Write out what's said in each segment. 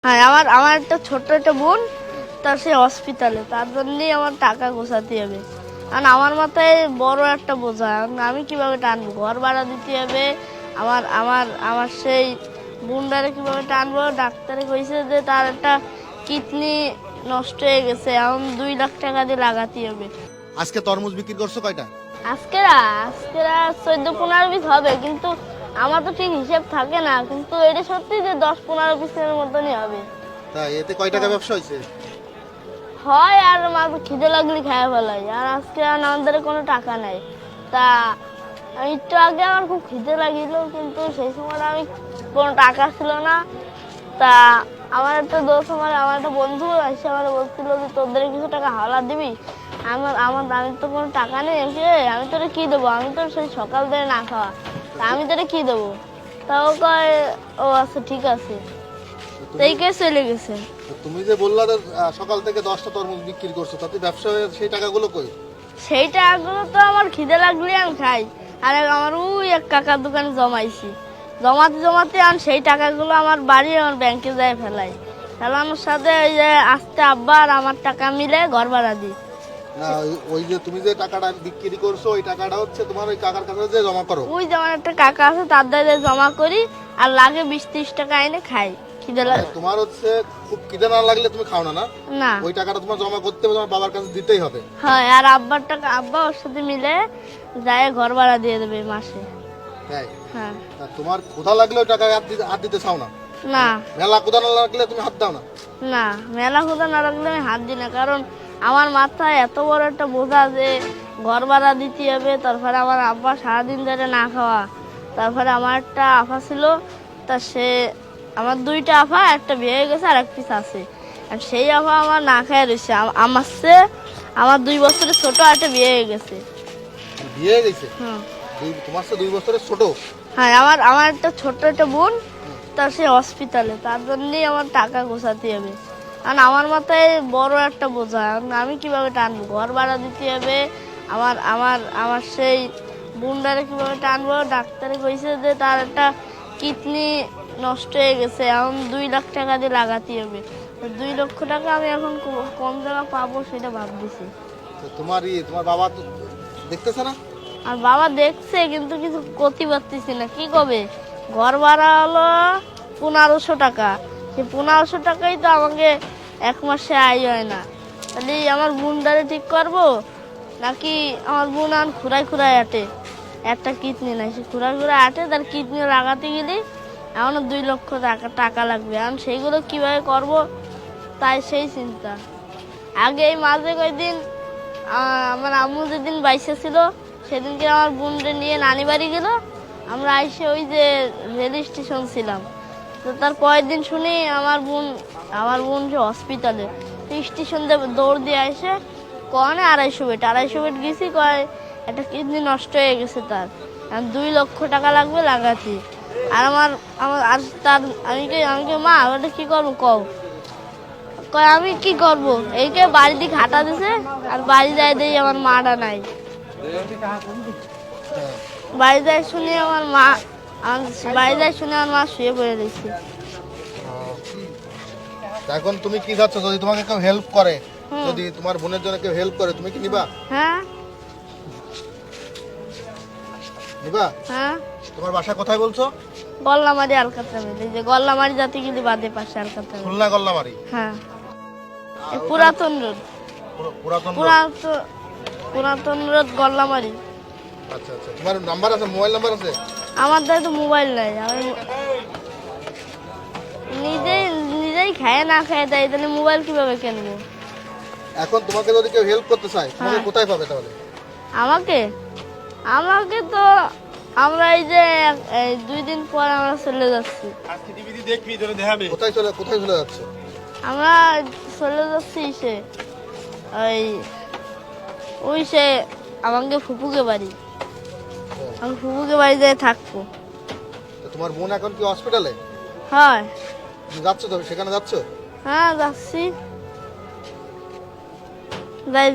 হ্যাঁ, আমার আমার একটা ছোট্ট একটা বোন, তার সে হসপিটালে, তার জন্যই আমার টাকা গোছাতে হবে। কারণ আমার মাথায় বড় একটা বোঝা, আমি কিভাবে টানবো, ঘর ভাড়া দিতে হবে। আমার আমার আমার সেই বোনটারে কিভাবে টানবো? ডাক্তারে কইছে যে তার একটা কিডনি নষ্ট হয়ে গেছে, এখন 2 লাখ টাকা দিয়ে লাগাতে হবে। আজকে তরমুজ বিক্রি করছো কয়টা? আজকেরা আজকেরা 14-15 পিস হবে, কিন্তু আমার তো ঠিক হিসেব থাকে না, কিন্তু এটা সত্যি যে 10-15 পিসের মতনই হবে। তাই এতে কয় টাকা ব্যবসা হয়েছে? হয়, আর আমার খিদে লাগলে খাওয়া ফেলাই, আর আজকে আর আমাদের কোনো টাকা নাই। তা একটু আগে আমার খুব খিদে লাগিল, কিন্তু সেই সময় আমি কোনো টাকা ছিল না। তা আমার একটা দোস্ত, আমার একটা বন্ধু এসে আমার বলছিল যে তোদের কিছু টাকা হাওলা দিবি। আমি তো কোনো টাকা নেই, আমি তোরে কি দেবো, আমি তো সেই সকাল ধরে না খাওয়া, তা আমি তোরে কি দেবো? তা ও কয়, ও আচ্ছা ঠিক আছে, তাই কে চলে গেছে। তুমি যে বললা যে, সকাল থেকে 10টা তরমুজ বিক্রি করছো, তাতে ব্যবসা হয়ে সেই টাকাগুলো কই? সেই টাকাগুলো তো আমার খিদে লাগলে আমি খাই, আর আমার ওই এক কাকার দোকানে জমাইছি, জমাতে জমাতে আর সেই টাকাগুলো আমার বাড়ি আমার ব্যাংকে যায় ফেলাই। ফেলানোর সাথে ওই যে আস্তে আব্বা আর আমার টাকা মিলে ঘর ভাড়া দিই। না, ওই যে তুমি যে টাকাটা বিক্রি করছো ওই টাকাটা হচ্ছে তোমার ওই কাকার কাছে যে জমা করো? ওই যে আমার একটা কাকা আছে, তার দ্বারা জমা করি, আর লাগে 20-30 টাকা এনে খাই খিদে লাগে। তোমার হচ্ছে খুব খিদে না লাগলে তুমি খাও না, না? না, ওই টাকাটা তোমার জমা করতে হবে, তোমার বাবার কাছে দিতেই হবে। হয়, আর আব্বার টাকা আব্বা ওর সাথে মিলে যায় ঘর ভাড়া দিয়ে দেবে মাসে। তাই? হ্যাঁ। তা তোমার ক্ষুধা লাগলে ওই টাকা হাত দিতে চাও না? না মেলা ক্ষুধা না লাগলে তুমি হাত দাও না? না, মেলা ক্ষুধা না রাখলে আমি হাত দিই না, কারণ আমার মাথায় এত বড় একটা বোঝা যে ঘর ভাড়া দিতে হবে, তারপরে আমার আব্বা সারাদিন ধরে না খাওয়া, তারপরে আমার একটা আফা ছিল, তা সে, আমার 2টা আফা, একটা বিয়ে হয়ে গেছে আর এক পিস আছে, আর সেই আফা আমার না খায় রয়েছে। আমার চেয়ে আমার 2 বছরের ছোট একটা বিয়ে হয়ে গেছে। বিয়ে হয়ে গেছে? হুম। তোমার সাথে 2 বছরের ছোট? হ্যাঁ, আমার আমার একটা ছোট্ট একটা বোন, তার সে হসপিটালে, তার জন্যই আমার টাকা গোছাতে হবে। কারণ আমার মাথায় বড় একটা বোঝা, আমি কিভাবে টানবো, ঘর ভাড়া দিতে হবে। আমার আমার আমার সেই বোনটারে কিভাবে টানবো? ডাক্তারে কইছে যে তার একটা কিডনি নষ্ট হয়ে গেছে, এখন 2 লাখ টাকা দিয়ে লাগাতে হবে। 2 লক্ষ টাকা আমি এখন কোন জায়গা পাবো সেটা ভাবতেছি। তো তোমার বাবা তো দেখতেছে না? আর বাবা দেখছে, কিন্তু কিছু করতে পারতেছি না, কি কবে? ঘর ভাড়া হলো 1500 টাকা, সেই 1500 টাকাই তো আমাকে এক মাসে আয় হয় না। তাহলে আমার বোনটারে ঠিক করবো, নাকি আমার বোন আর খুঁড়ায় খুঁড়ায় আটে, একটা কিডনি নাই, সে খুঁড়ায় খুঁড়ায় আটে, তার কিডনি লাগাতে গেলে এমনও 2 লক্ষ টাকা লাগবে, এখন সেইগুলো কিভাবে করব, তাই সেই চিন্তা। আগে এই মাঝে কয়েকদিন আমার আম্মু যেদিন বাইসে ছিল, সেদিনকে আমার বোনরে নিয়ে নানি বাড়ি গেল, আমরা আইসে ওই যে রেল স্টেশন ছিলাম, তো তার পরের দিন শুনি আমার বোন যে হসপিটালে, স্টেশন দৌড় দিয়ে আসে, কনে 250 বেড গেছি, কয় একটা কিডনি নষ্ট হয়ে গেছে তার, 2 লক্ষ টাকা লাগবে লাগাতে। আর আমার আমার আর তার আমি মা ওটা কি করবো কও? কয় আমি কি করবো, এইকে বাড়ি দিকে হাঁটা দিছে, আর বাড়ি যায় দেই আমার মাটা নাই। বাড়ি যায় শুনে আমার মা শুয়ে পড়ে রয়েছে। এখন তুমি কি চাচ্ছ, যদি তোমাকে কেউ হেল্প করে, যদি তোমার বোনের জন্য কেউ হেল্প করে, তুমি কি নিবা? হ্যাঁ নিবা? হ্যাঁ। তোমার বাসা কোথায় বলছো? গল্লামারি আলকাতরা মিলে, যে গল্লামারি জাতি কিন্তু বাদে পাশে আলকাতরা। খুলনা গল্লামারি? হ্যাঁ, পুরাতন রোড, পুরাতন রোড গল্লামারি। আচ্ছা আচ্ছা, তোমার নাম্বার আছে, মোবাইল নাম্বার আছে? আমার দ্বারা তো মোবাইল নাই, আমি নিজেই খায় না খায় দেয়, তাহলে মোবাইল কিভাবে কিনবো? এখন তোমাকে যদি কেউ হেল্প করতে চায়, তোমাকে কোথায় পাবে তাহলে? আমাকে আমাকে তো আমরা এই যে 2 দিন পর আমরা চলে যাচ্ছি। কোথায় চলে যাচ্ছে? আমরা চলে যাচ্ছি সে আমাকে ফুপুকে বাড়ি, আমি ফুপুকে বাড়ি যেয়ে থাকবো। তোমার বোন এখন কি হসপিটালে? হয়। যাচ্ছ তো, সেখানে যাচ্ছ? হ্যাঁ যাচ্ছি,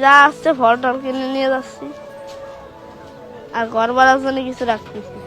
যা আসছে ফল টল কিনে নিয়ে যাচ্ছি, আর ঘর ভাড়ার জন্য কিছু রাখতেছি।